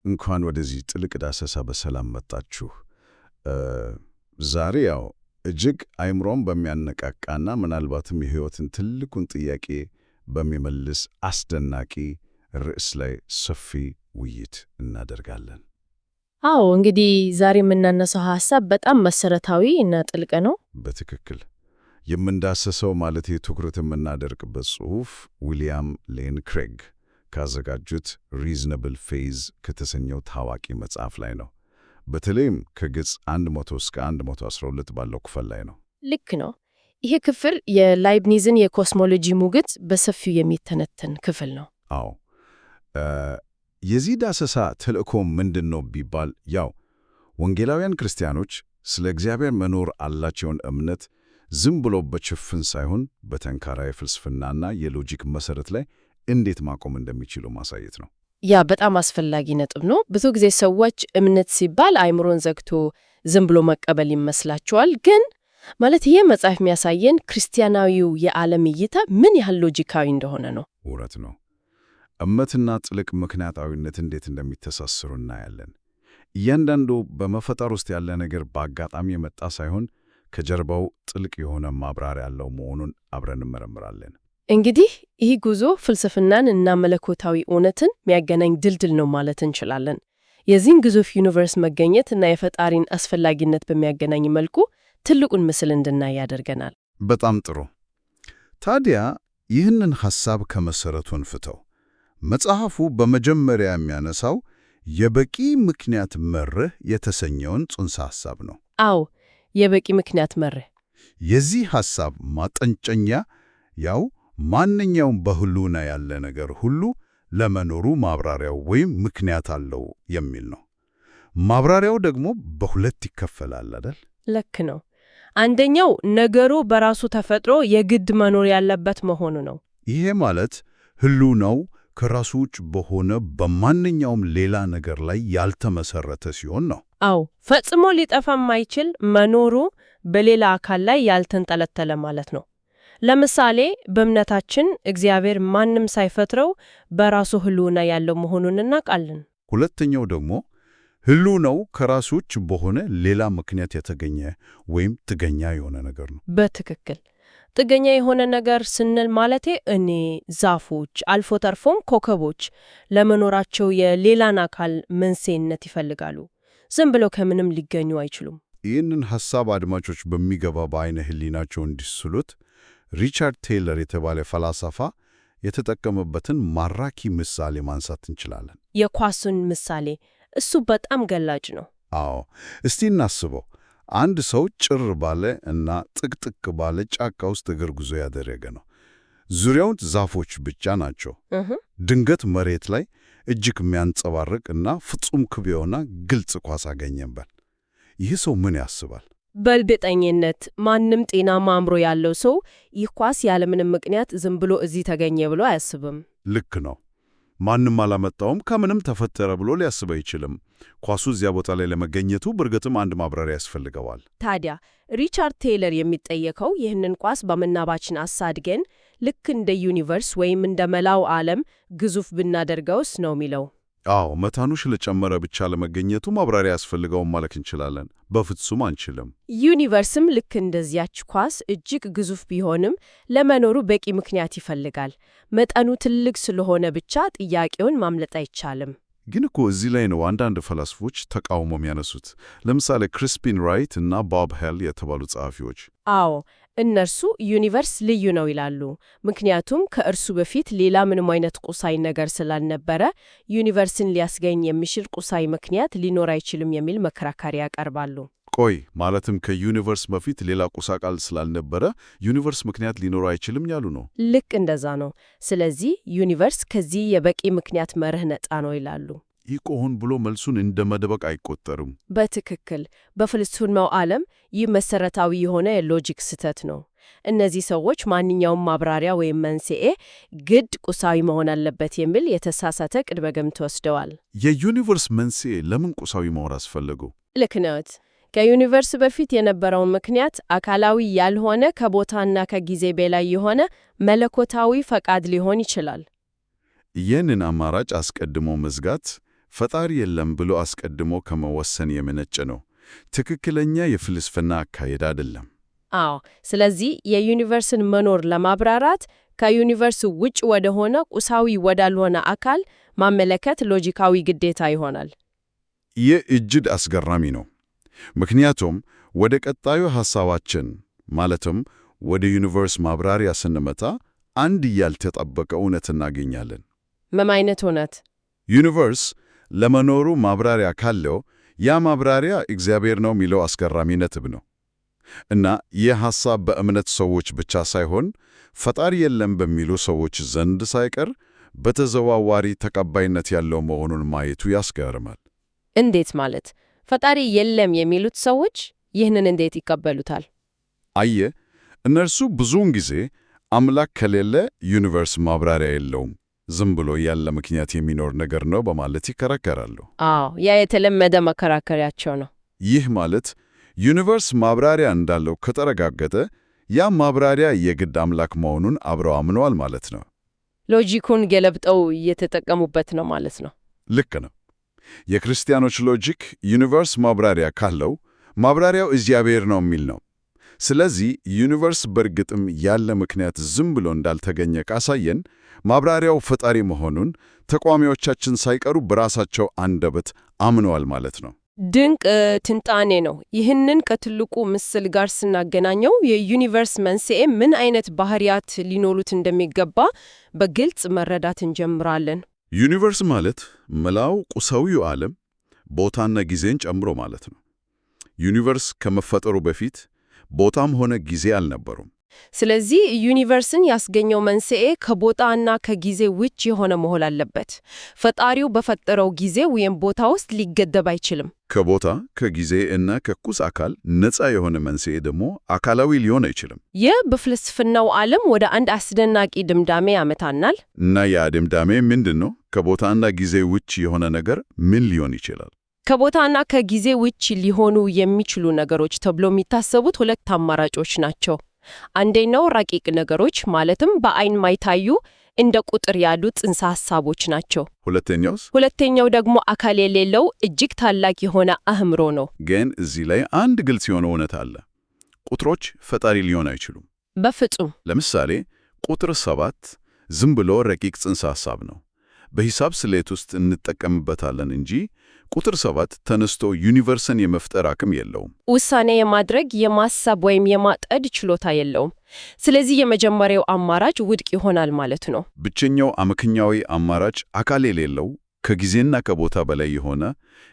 እንኳን ወደዚህ ጥልቅ ዳሰሳ በሰላም መጣችሁ። ዛሬ እጅግ አይምሮን በሚያነቃቃና ምናልባትም የሕይወትን ትልቁን ጥያቄ በሚመልስ አስደናቂ ርዕስ ላይ ሰፊ ውይይት እናደርጋለን። እንግዲህ ዛሬ የምናነሳው ሐሳብ በጣም መሰረታዊ እና ጥልቅ ነው። በትክክል የምንዳሰሰው ማለት ትኩረት የምናደርግበት ጽሑፍ ዊሊያም ሌን ክሬግ ካዘጋጁት ሪዝነብል ፌዝ ከተሰኘው ታዋቂ መጽሐፍ ላይ ነው። በተለይም ከገጽ 100 እስከ 112 ባለው ክፍል ላይ ነው። ልክ ነው። ይሄ ክፍል የላይብኒዝን የኮስሞሎጂ ሙግት በሰፊው የሚተነተን ክፍል ነው። የዚህ ዳሰሳ ተልእኮ ምንድን ነው ቢባል ወንጌላውያን ክርስቲያኖች ስለ እግዚአብሔር መኖር አላቸውን እምነት ዝም ብሎ በችፍን ሳይሆን በጠንካራ የፍልስፍናና የሎጂክ መሰረት ላይ እንዴት ማቆም እንደሚችሉ ማሳየት ነው። በጣም አስፈላጊ ነጥብ ነው። ብዙ ጊዜ ሰዎች እምነት ሲባል አይምሮን ዘግቶ ዝም ብሎ መቀበል ይመስላቸዋል። ግን ይሄ መጽሐፍ የሚያሳየን ክርስቲያናዊው የዓለም እይታ ምን ያህል ሎጂካዊ እንደሆነ ነው። እውነት ነው። እምነትና ጥልቅ ምክንያታዊነት እንዴት እንደሚተሳሰሩ እናያለን። እያንዳንዱ በመፈጠር ውስጥ ያለ ነገር በአጋጣሚ የመጣ ሳይሆን ከጀርባው ጥልቅ የሆነ ማብራሪያ ያለው መሆኑን አብረን እንመረምራለን። እንግዲህ ይህ ጉዞ ፍልስፍናን እና መለኮታዊ እውነትን የሚያገናኝ ድልድል ነው ማለት እንችላለን። የዚህን ግዙፍ ዩኒቨርስ መገኘት እና የፈጣሪን አስፈላጊነት በሚያገናኝ መልኩ ትልቁን ምስል እንድናይ ያደርገናል። በጣም ጥሩ። ታዲያ ይህንን ሐሳብ ከመሠረቱ እንፍተው። መጽሐፉ በመጀመሪያ የሚያነሳው የበቂ ምክንያት መርህ የተሰኘውን ጽንሰ ሐሳብ ነው። የበቂ ምክንያት መርህ። የዚህ ሐሳብ ማጠንጨኛ ማንኛውም በህልውና ያለ ነገር ሁሉ ለመኖሩ ማብራሪያው ወይም ምክንያት አለው የሚል ነው። ማብራሪያው ደግሞ በሁለት ይከፈላል አይደል? ልክ ነው። አንደኛው ነገሩ በራሱ ተፈጥሮ የግድ መኖር ያለበት መሆኑ ነው። ይሄ ማለት ህልውናው ከራሱ ውጭ በሆነ በማንኛውም ሌላ ነገር ላይ ያልተመሰረተ ሲሆን ነው። ፈጽሞ ሊጠፋ የማይችል መኖሩ በሌላ አካል ላይ ያልተንጠለጠለ ማለት ነው። ለምሳሌ በእምነታችን እግዚአብሔር ማንም ሳይፈጥረው በራሱ ህልውና ያለው መሆኑን እናውቃለን። ሁለተኛው ደግሞ ህልውናው ከራሱ ውጭ በሆነ ሌላ ምክንያት የተገኘ ወይም ጥገኛ የሆነ ነገር ነው። በትክክል ጥገኛ የሆነ ነገር ስንል እኔ፣ ዛፎች፣ አልፎ ተርፎም ኮከቦች ለመኖራቸው የሌላን አካል መንስኤነት ይፈልጋሉ። ዝም ብለው ከምንም ሊገኙ አይችሉም። ይህንን ሐሳብ አድማጮች በሚገባ በአይነ ህሊናቸው እንዲስሉት ሪቻርድ ቴይለር የተባለ ፈላስፋ የተጠቀመበትን ማራኪ ምሳሌ ማንሳት እንችላለን። የኳሱን ምሳሌ፣ እሱ በጣም ገላጭ ነው። እስቲ እናስበው። አንድ ሰው ጭር ባለ እና ጥቅጥቅ ባለ ጫካ ውስጥ እግር ጉዞ ያደረገ ነው። ዙሪያውን ዛፎች ብቻ ናቸው። ድንገት መሬት ላይ እጅግ የሚያንጸባርቅ እና ፍጹም ክብ የሆነ ግልጽ ኳስ አገኘንበል። ይህ ሰው ምን ያስባል? በእርግጠኝነት ማንም ጤናማ አእምሮ ያለው ሰው ይህ ኳስ ያለምንም ምክንያት ዝም ብሎ እዚህ ተገኘ ብሎ አያስብም። ልክ ነው። ማንም አላመጣውም፣ ከምንም ተፈጠረ ብሎ ሊያስብ አይችልም። ኳሱ እዚያ ቦታ ላይ ለመገኘቱ በእርግጥም አንድ ማብራሪያ ያስፈልገዋል። ታዲያ ሪቻርድ ቴይለር የሚጠየቀው ይህንን ኳስ በምናባችን አሳድገን ልክ እንደ ዩኒቨርስ ወይም እንደ መላው ዓለም ግዙፍ ብናደርገውስ ነው የሚለው። መታኑ ስለጨመረ ብቻ ለመገኘቱ ማብራሪያ ያስፈልገውም ማለት እንችላለን? በፍጹም አንችልም። ዩኒቨርስም ልክ እንደዚያች ኳስ እጅግ ግዙፍ ቢሆንም ለመኖሩ በቂ ምክንያት ይፈልጋል። መጠኑ ትልቅ ስለሆነ ብቻ ጥያቄውን ማምለጥ አይቻልም። ግን እዚህ ላይ ነው አንዳንድ ፈላስፎች ተቃውሞ የሚያነሱት። ለምሳሌ ክሪስፒን ራይት እና ቦብ ሄል የተባሉ ጸሐፊዎች። እነርሱ ዩኒቨርስ ልዩ ነው ይላሉ። ምክንያቱም ከእርሱ በፊት ሌላ ምንም አይነት ቁሳይ ነገር ስላልነበረ ዩኒቨርስን ሊያስገኝ የሚችል ቁሳይ ምክንያት ሊኖር አይችልም የሚል መከራከሪያ ያቀርባሉ። ማለትም ከዩኒቨርስ በፊት ሌላ ቁስ አካል ስላልነበረ ዩኒቨርስ ምክንያት ሊኖር አይችልም ያሉ ነው። ልክ እንደዛ ነው። ስለዚህ ዩኒቨርስ ከዚህ የበቂ ምክንያት መርህ ነፃ ነው ይላሉ። ይህ ሆን ብሎ መልሱን እንደ መደበቅ አይቆጠርም። በትክክል በፍልስፍናው ዓለም ይህ መሰረታዊ የሆነ የሎጂክ ስህተት ነው። እነዚህ ሰዎች ማንኛውም ማብራሪያ ወይም መንስኤ ግድ ቁሳዊ መሆን አለበት የሚል የተሳሳተ ቅድመ ግምት ወስደዋል። የዩኒቨርስ መንስኤ ለምን ቁሳዊ መሆን አስፈለጉ? ልክ ነዎት። ከዩኒቨርስ በፊት የነበረውን ምክንያት አካላዊ ያልሆነ ከቦታና ከጊዜ በላይ የሆነ መለኮታዊ ፈቃድ ሊሆን ይችላል። ይህንን አማራጭ አስቀድሞ መዝጋት ፈጣሪ የለም ብሎ አስቀድሞ ከመወሰን የመነጨ ነው። ትክክለኛ የፍልስፍና አካሄድ አይደለም። አዎ። ስለዚህ የዩኒቨርስን መኖር ለማብራራት ከዩኒቨርስ ውጭ ወደ ሆነ ቁሳዊ ወዳልሆነ አካል ማመለከት ሎጂካዊ ግዴታ ይሆናል። ይህ እጅግ አስገራሚ ነው። ምክንያቱም ወደ ቀጣዩ ሐሳባችን ማለትም ወደ ዩኒቨርስ ማብራሪያ ስንመጣ አንድ ያልተጠበቀ እውነት እናገኛለን። ምን አይነት እውነት? ዩኒቨርስ ለመኖሩ ማብራሪያ ካለው ያ ማብራሪያ እግዚአብሔር ነው የሚለው አስገራሚ ነጥብ ነው። እና ይህ ሐሳብ በእምነት ሰዎች ብቻ ሳይሆን ፈጣሪ የለም በሚሉ ሰዎች ዘንድ ሳይቀር በተዘዋዋሪ ተቀባይነት ያለው መሆኑን ማየቱ ያስገርማል። እንዴት ማለት? ፈጣሪ የለም የሚሉት ሰዎች ይህንን እንዴት ይቀበሉታል? አየህ፣ እነርሱ ብዙውን ጊዜ አምላክ ከሌለ ዩኒቨርስ ማብራሪያ የለውም፣ ዝም ብሎ ያለ ምክንያት የሚኖር ነገር ነው በማለት ይከራከራሉ። አዎ፣ ያ የተለመደ መከራከሪያቸው ነው። ይህ ማለት ዩኒቨርስ ማብራሪያ እንዳለው ከተረጋገጠ ያ ማብራሪያ የግድ አምላክ መሆኑን አብረው አምነዋል ማለት ነው። ሎጂኩን ገለብጠው እየተጠቀሙበት ነው ማለት ነው። ልክ ነው። የክርስቲያኖች ሎጂክ ዩኒቨርስ ማብራሪያ ካለው ማብራሪያው እግዚአብሔር ነው የሚል ነው። ስለዚህ ዩኒቨርስ በእርግጥም ያለ ምክንያት ዝም ብሎ እንዳልተገኘ ካሳየን ማብራሪያው ፈጣሪ መሆኑን ተቃዋሚዎቻችን ሳይቀሩ በራሳቸው አንደበት አምነዋል ማለት ነው። ድንቅ ትንታኔ ነው። ይህንን ከትልቁ ምስል ጋር ስናገናኘው የዩኒቨርስ መንስኤ ምን አይነት ባህሪያት ሊኖሩት እንደሚገባ በግልጽ መረዳት እንጀምራለን። ዩኒቨርስ ማለት መላው ቁሳዊው ዓለም ቦታና ጊዜን ጨምሮ ማለት ነው። ዩኒቨርስ ከመፈጠሩ በፊት ቦታም ሆነ ጊዜ አልነበሩም። ስለዚህ ዩኒቨርስን ያስገኘው መንስኤ ከቦታና ከጊዜ ውጭ የሆነ መሆን አለበት። ፈጣሪው በፈጠረው ጊዜ ወይም ቦታ ውስጥ ሊገደብ አይችልም። ከቦታ ከጊዜ እና ከቁስ አካል ነፃ የሆነ መንስኤ ደግሞ አካላዊ ሊሆን አይችልም። ይህ በፍልስፍናው ዓለም ወደ አንድ አስደናቂ ድምዳሜ ያመጣናል። እና ያ ድምዳሜ ምንድን ነው? ከቦታና ጊዜ ውጭ የሆነ ነገር ምን ሊሆን ይችላል? ከቦታና ከጊዜ ውጭ ሊሆኑ የሚችሉ ነገሮች ተብሎ የሚታሰቡት ሁለት አማራጮች ናቸው። አንደኛው ረቂቅ ነገሮች ማለትም በአይን ማይታዩ እንደ ቁጥር ያሉ ጽንሰ ሐሳቦች ናቸው። ሁለተኛውስ? ሁለተኛው ደግሞ አካል የሌለው እጅግ ታላቅ የሆነ አእምሮ ነው። ግን እዚህ ላይ አንድ ግልጽ የሆነ እውነት አለ። ቁጥሮች ፈጣሪ ሊሆን አይችሉም። በፍጹም። ለምሳሌ ቁጥር 7 ዝም ብሎ ረቂቅ ጽንሰ ሐሳብ ነው። በሂሳብ ስሌት ውስጥ እንጠቀምበታለን እንጂ ቁጥር 7 ተነስቶ ዩኒቨርስን የመፍጠር አቅም የለውም። ውሳኔ የማድረግ የማሰብ ወይም የማቀድ ችሎታ የለውም። ስለዚህ የመጀመሪያው አማራጭ ውድቅ ይሆናል ማለት ነው። ብቸኛው አመክንያዊ አማራጭ አካል የሌለው ከጊዜና ከቦታ በላይ የሆነ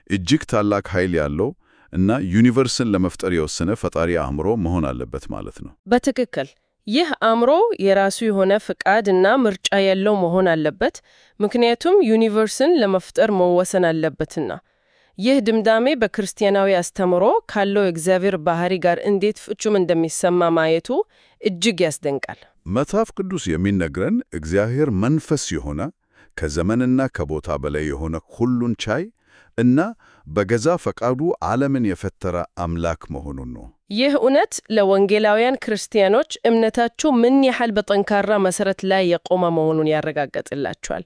እጅግ ታላቅ ኃይል ያለው እና ዩኒቨርስን ለመፍጠር የወሰነ ፈጣሪ አእምሮ መሆን አለበት ማለት ነው። በትክክል። ይህ አእምሮ የራሱ የሆነ ፍቃድ እና ምርጫ ያለው መሆን አለበት፣ ምክንያቱም ዩኒቨርስን ለመፍጠር መወሰን አለበትና። ይህ ድምዳሜ በክርስቲያናዊ አስተምሮ ካለው የእግዚአብሔር ባህሪ ጋር እንዴት ፍጹም እንደሚሰማ ማየቱ እጅግ ያስደንቃል። መጽሐፍ ቅዱስ የሚነግረን እግዚአብሔር መንፈስ የሆነ ከዘመንና ከቦታ በላይ የሆነ ሁሉን ቻይ እና በገዛ ፈቃዱ ዓለምን የፈጠረ አምላክ መሆኑን ነው። ይህ እውነት ለወንጌላውያን ክርስቲያኖች እምነታቸው ምን ያህል በጠንካራ መሰረት ላይ የቆመ መሆኑን ያረጋግጥላቸዋል።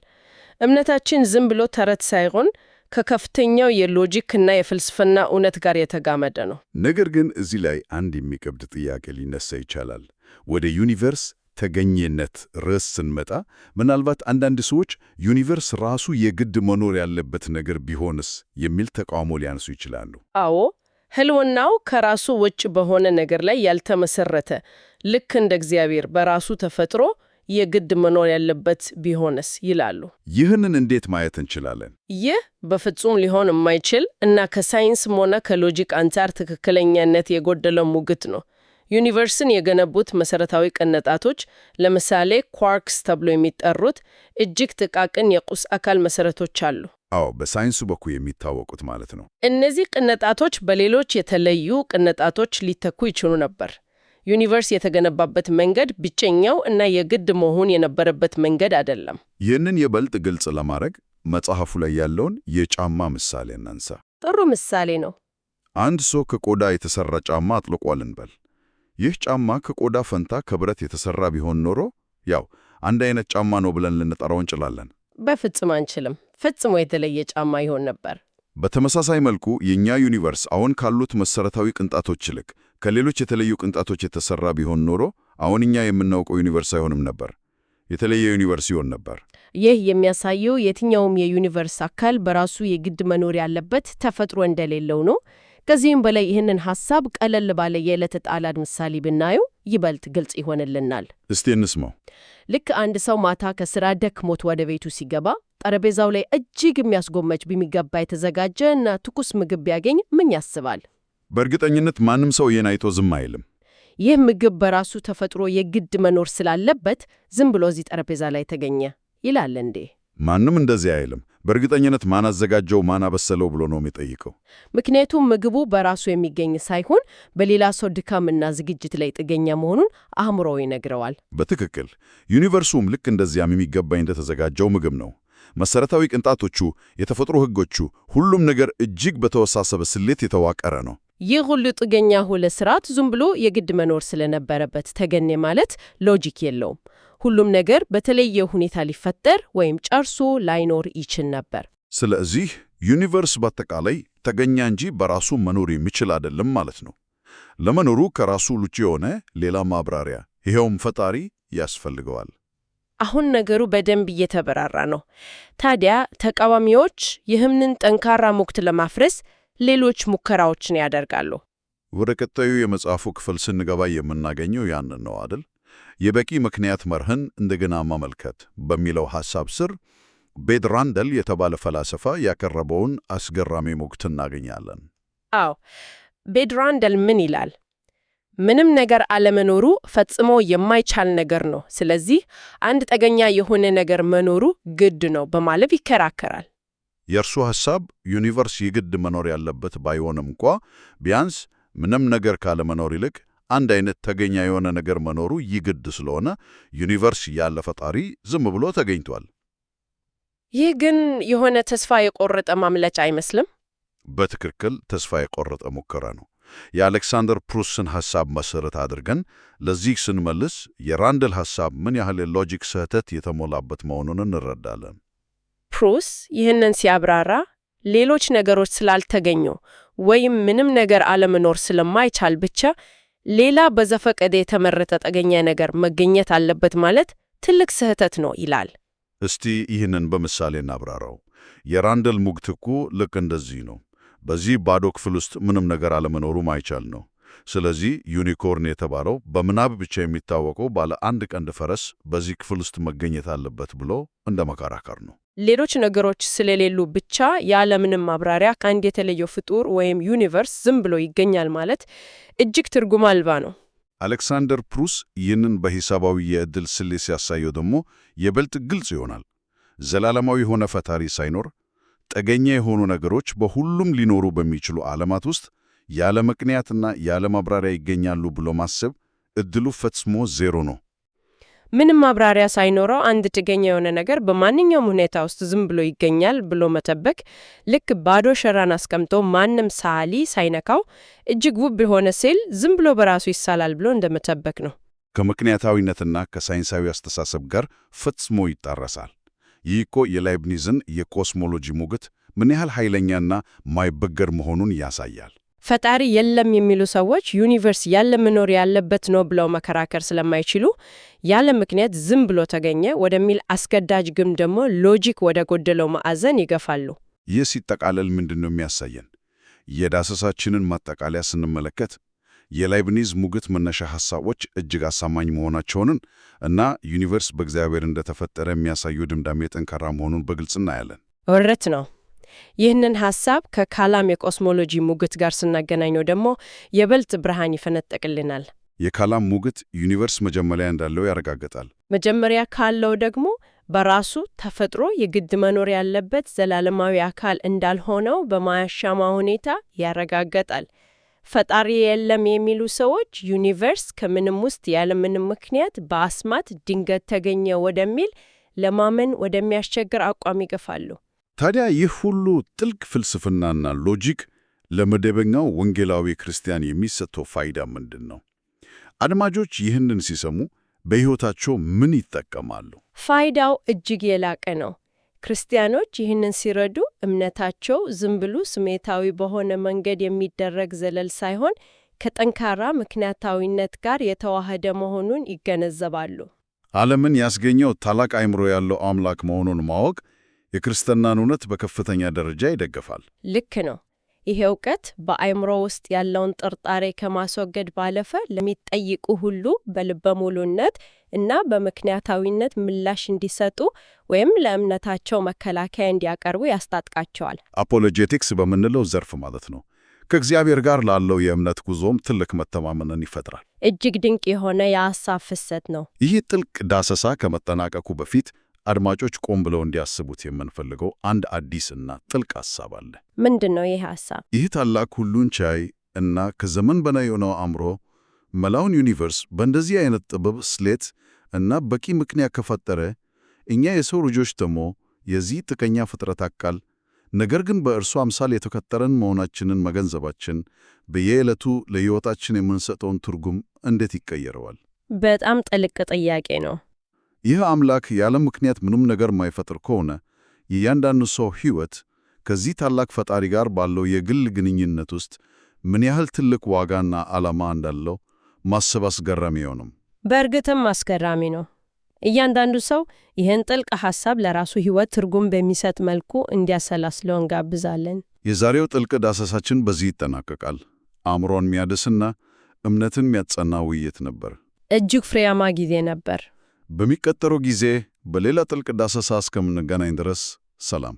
እምነታችን ዝም ብሎ ተረት ሳይሆን ከከፍተኛው የሎጂክና የፍልስፍና እውነት ጋር የተጋመደ ነው። ነገር ግን እዚህ ላይ አንድ የሚከብድ ጥያቄ ሊነሳ ይቻላል። ወደ ዩኒቨርስ ተገኘነት ርዕስ ስንመጣ ምናልባት አንዳንድ ሰዎች ዩኒቨርስ ራሱ የግድ መኖር ያለበት ነገር ቢሆንስ የሚል ተቃውሞ ሊያነሱ ይችላሉ። አዎ፣ ህልውናው ከራሱ ውጭ በሆነ ነገር ላይ ያልተመሰረተ ልክ እንደ እግዚአብሔር በራሱ ተፈጥሮ የግድ መኖር ያለበት ቢሆንስ ይላሉ። ይህንን እንዴት ማየት እንችላለን? ይህ በፍጹም ሊሆን የማይችል እና ከሳይንስም ሆነ ከሎጂክ አንጻር ትክክለኛነት የጎደለው ሙግት ነው። ዩኒቨርስን የገነቡት መሰረታዊ ቅንጣቶች ለምሳሌ ኳርክስ ተብሎ የሚጠሩት እጅግ ጥቃቅን የቁስ አካል መሰረቶች አሉ። አዎ፣ በሳይንሱ በኩል የሚታወቁት ማለት ነው። እነዚህ ቅንጣቶች በሌሎች የተለዩ ቅንጣቶች ሊተኩ ይችሉ ነበር። ዩኒቨርስ የተገነባበት መንገድ ብቸኛው እና የግድ መሆን የነበረበት መንገድ አይደለም። ይህንን የበልጥ ግልጽ ለማድረግ መጽሐፉ ላይ ያለውን የጫማ ምሳሌ እናንሳ። ጥሩ ምሳሌ ነው። አንድ ሰው ከቆዳ የተሰራ ጫማ አጥልቋል እንበል። ይህ ጫማ ከቆዳ ፈንታ ከብረት የተሰራ ቢሆን ኖሮ ያው አንድ አይነት ጫማ ነው ብለን ልንጠራው እንችላለን? በፍጹም አንችልም። ፈጽሞ የተለየ ጫማ ይሆን ነበር። በተመሳሳይ መልኩ የእኛ ዩኒቨርስ አሁን ካሉት መሰረታዊ ቅንጣቶች ይልቅ ከሌሎች የተለዩ ቅንጣቶች የተሰራ ቢሆን ኖሮ አሁን እኛ የምናውቀው ዩኒቨርስ አይሆንም ነበር፣ የተለየ ዩኒቨርስ ይሆን ነበር። ይህ የሚያሳየው የትኛውም የዩኒቨርስ አካል በራሱ የግድ መኖር ያለበት ተፈጥሮ እንደሌለው ነው። ከዚህም በላይ ይህንን ሐሳብ ቀለል ባለ የዕለት ጣዕላት ምሳሌ ብናየው ይበልጥ ግልጽ ይሆንልናል። እስቲ እንስማው። ልክ አንድ ሰው ማታ ከስራ ደክሞት ወደ ቤቱ ሲገባ ጠረጴዛው ላይ እጅግ የሚያስጎመጅ በሚገባ የተዘጋጀ እና ትኩስ ምግብ ቢያገኝ ምን ያስባል? በእርግጠኝነት ማንም ሰው ይህን አይቶ ዝም አይልም። ይህ ምግብ በራሱ ተፈጥሮ የግድ መኖር ስላለበት ዝም ብሎ እዚህ ጠረጴዛ ላይ ተገኘ ይላል እንዴ? ማንም እንደዚህ አይልም። በእርግጠኝነት ማን አዘጋጀው፣ ማን አበሰለው ብሎ ነው የሚጠይቀው። ምክንያቱም ምግቡ በራሱ የሚገኝ ሳይሆን በሌላ ሰው ድካምና ዝግጅት ላይ ጥገኛ መሆኑን አእምሮው ይነግረዋል። በትክክል ዩኒቨርሱም ልክ እንደዚያም የሚገባኝ እንደተዘጋጀው ምግብ ነው። መሰረታዊ ቅንጣቶቹ፣ የተፈጥሮ ሕጎቹ፣ ሁሉም ነገር እጅግ በተወሳሰበ ስሌት የተዋቀረ ነው። ይህ ሁሉ ጥገኛ ሁለ ስርዓት ዝም ብሎ የግድ መኖር ስለነበረበት ተገኘ ማለት ሎጂክ የለውም። ሁሉም ነገር በተለየ ሁኔታ ሊፈጠር ወይም ጨርሶ ላይኖር ይችል ነበር። ስለዚህ ዩኒቨርስ በአጠቃላይ ተገኘ እንጂ በራሱ መኖር የሚችል አይደለም ማለት ነው። ለመኖሩ ከራሱ ውጭ የሆነ ሌላ ማብራሪያ፣ ይኸውም ፈጣሪ ያስፈልገዋል። አሁን ነገሩ በደንብ እየተበራራ ነው። ታዲያ ተቃዋሚዎች ይህንን ጠንካራ ሙግት ለማፍረስ ሌሎች ሙከራዎችን ያደርጋሉ። ወደ ቀጣዩ የመጽሐፉ ክፍል ስንገባ የምናገኘው ያንን ነው አይደል? የበቂ ምክንያት መርህን እንደገና ማመልከት በሚለው ሐሳብ ስር ቤርትራንድ የተባለ ፈላስፋ ያቀረበውን አስገራሚ ሙግት እናገኛለን። አዎ፣ ቤርትራንድ ምን ይላል? ምንም ነገር አለመኖሩ ፈጽሞ የማይቻል ነገር ነው። ስለዚህ አንድ ጠገኛ የሆነ ነገር መኖሩ ግድ ነው በማለት ይከራከራል። የእርሱ ሐሳብ ዩኒቨርስ የግድ መኖር ያለበት ባይሆንም እንኳ ቢያንስ ምንም ነገር ካለመኖር ይልቅ አንድ አይነት ተገኛ የሆነ ነገር መኖሩ ይግድ ስለሆነ ዩኒቨርስ ያለ ፈጣሪ ዝም ብሎ ተገኝቷል። ይህ ግን የሆነ ተስፋ የቆረጠ ማምለጫ አይመስልም? በትክክል ተስፋ የቆረጠ ሙከራ ነው። የአሌክሳንደር ፕሩስትን ሐሳብ መሠረት አድርገን ለዚህ ስንመልስ የራንደል ሐሳብ ምን ያህል የሎጂክ ስህተት የተሞላበት መሆኑን እንረዳለን። ፕሩስ ይህንን ሲያብራራ ሌሎች ነገሮች ስላልተገኙ ወይም ምንም ነገር አለመኖር ስለማይቻል ብቻ ሌላ በዘፈቀደ የተመረጠ ጠገኛ ነገር መገኘት አለበት ማለት ትልቅ ስህተት ነው ይላል። እስቲ ይህንን በምሳሌ እናብራራው። የራንደል ሙግት እኮ ልክ እንደዚህ ነው። በዚህ ባዶ ክፍል ውስጥ ምንም ነገር አለመኖሩ ማይቻል ነው። ስለዚህ ዩኒኮርን የተባለው በምናብ ብቻ የሚታወቀው ባለ አንድ ቀንድ ፈረስ በዚህ ክፍል ውስጥ መገኘት አለበት ብሎ እንደ መከራከር ነው። ሌሎች ነገሮች ስለሌሉ ብቻ ያለምንም ማብራሪያ ከአንድ የተለየው ፍጡር ወይም ዩኒቨርስ ዝም ብሎ ይገኛል ማለት እጅግ ትርጉም አልባ ነው። አሌክሳንደር ፕሩስ ይህንን በሂሳባዊ የዕድል ስሌት ሲያሳየው ደግሞ የበልጥ ግልጽ ይሆናል። ዘላለማዊ የሆነ ፈጣሪ ሳይኖር ጠገኛ የሆኑ ነገሮች በሁሉም ሊኖሩ በሚችሉ ዓለማት ውስጥ ያለ ምክንያትና ያለ ማብራሪያ ይገኛሉ ብሎ ማሰብ ዕድሉ ፈጽሞ ዜሮ ነው። ምንም ማብራሪያ ሳይኖረው አንድ ጥገኛ የሆነ ነገር በማንኛውም ሁኔታ ውስጥ ዝም ብሎ ይገኛል ብሎ መጠበቅ ልክ ባዶ ሸራን አስቀምጦ ማንም ሰዓሊ ሳይነካው እጅግ ውብ የሆነ ስዕል ዝም ብሎ በራሱ ይሳላል ብሎ እንደመጠበቅ ነው። ከምክንያታዊነትና ከሳይንሳዊ አስተሳሰብ ጋር ፈጽሞ ይጣረሳል። ይህ እኮ የላይብኒዝን የኮስሞሎጂ ሙግት ምን ያህል ኃይለኛና ማይበገር መሆኑን ያሳያል። ፈጣሪ የለም የሚሉ ሰዎች ዩኒቨርስ ያለ መኖር ያለበት ነው ብለው መከራከር ስለማይችሉ ያለ ምክንያት ዝም ብሎ ተገኘ ወደሚል አስገዳጅ ግን ደግሞ ሎጂክ ወደ ጎደለው ማዕዘን ይገፋሉ። ይህ ሲጠቃለል ምንድን ነው የሚያሳየን? የዳሰሳችንን ማጠቃለያ ስንመለከት የላይብኒዝ ሙግት መነሻ ሐሳቦች እጅግ አሳማኝ መሆናቸውን እና ዩኒቨርስ በእግዚአብሔር እንደተፈጠረ የሚያሳዩ ድምዳሜ ጠንካራ መሆኑን በግልጽ እናያለን። እውነት ነው። ይህንን ሐሳብ ከካላም የኮስሞሎጂ ሙግት ጋር ስናገናኘው ደግሞ የበልጥ ብርሃን ይፈነጠቅልናል። የካላም ሙግት ዩኒቨርስ መጀመሪያ እንዳለው ያረጋግጣል። መጀመሪያ ካለው ደግሞ በራሱ ተፈጥሮ የግድ መኖር ያለበት ዘላለማዊ አካል እንዳልሆነው በማያሻማ ሁኔታ ያረጋግጣል። ፈጣሪ የለም የሚሉ ሰዎች ዩኒቨርስ ከምንም ውስጥ ያለምንም ምክንያት በአስማት ድንገት ተገኘ ወደሚል ለማመን ወደሚያስቸግር አቋም ይገፋሉ። ታዲያ ይህ ሁሉ ጥልቅ ፍልስፍናና ሎጂክ ለመደበኛው ወንጌላዊ ክርስቲያን የሚሰጠው ፋይዳ ምንድን ነው? አድማጮች ይህንን ሲሰሙ በሕይወታቸው ምን ይጠቀማሉ? ፋይዳው እጅግ የላቀ ነው። ክርስቲያኖች ይህንን ሲረዱ እምነታቸው ዝም ብሎ ስሜታዊ በሆነ መንገድ የሚደረግ ዘለል ሳይሆን ከጠንካራ ምክንያታዊነት ጋር የተዋሃደ መሆኑን ይገነዘባሉ። ዓለምን ያስገኘው ታላቅ አእምሮ ያለው አምላክ መሆኑን ማወቅ የክርስትናን እውነት በከፍተኛ ደረጃ ይደግፋል። ልክ ነው። ይሄ እውቀት በአእምሮ ውስጥ ያለውን ጥርጣሬ ከማስወገድ ባለፈ ለሚጠይቁ ሁሉ በልበ ሙሉነት እና በምክንያታዊነት ምላሽ እንዲሰጡ ወይም ለእምነታቸው መከላከያ እንዲያቀርቡ ያስታጥቃቸዋል። አፖሎጄቲክስ በምንለው ዘርፍ ማለት ነው። ከእግዚአብሔር ጋር ላለው የእምነት ጉዞም ትልቅ መተማመንን ይፈጥራል። እጅግ ድንቅ የሆነ የሐሳብ ፍሰት ነው። ይህ ጥልቅ ዳሰሳ ከመጠናቀቁ በፊት አድማጮች ቆም ብለው እንዲያስቡት የምንፈልገው አንድ አዲስና ጥልቅ ሐሳብ አለ። ምንድን ነው ይህ ሐሳብ? ይህ ታላቅ ሁሉን ቻይ እና ከዘመን በላይ የሆነው አእምሮ መላውን ዩኒቨርስ በእንደዚህ አይነት ጥበብ ስሌት እና በቂ ምክንያት ከፈጠረ እኛ የሰው ልጆች ደግሞ የዚህ ጥገኛ ፍጥረት አካል ነገር ግን በእርሱ አምሳል የተከተረን መሆናችንን መገንዘባችን በየዕለቱ ለሕይወታችን የምንሰጠውን ትርጉም እንዴት ይቀየረዋል? በጣም ጥልቅ ጥያቄ ነው። ይህ አምላክ ያለ ምክንያት ምንም ነገር ማይፈጥር ከሆነ የእያንዳንዱ ሰው ሕይወት ከዚህ ታላቅ ፈጣሪ ጋር ባለው የግል ግንኙነት ውስጥ ምን ያህል ትልቅ ዋጋና ዓላማ እንዳለው ማሰብ አስገራሚ ይሆንም። በእርግጥም አስገራሚ ነው። እያንዳንዱ ሰው ይህን ጥልቅ ሐሳብ ለራሱ ሕይወት ትርጉም በሚሰጥ መልኩ እንዲያሰላስለው እንጋብዛለን። የዛሬው ጥልቅ ዳሰሳችን በዚህ ይጠናቀቃል። አእምሮን የሚያድስና እምነትን የሚያጸና ውይይት ነበር። እጅግ ፍሬያማ ጊዜ ነበር። በሚቀጥለው ጊዜ በሌላ ጥልቅ ዳሰሳ እስከምንገናኝ ድረስ ሰላም።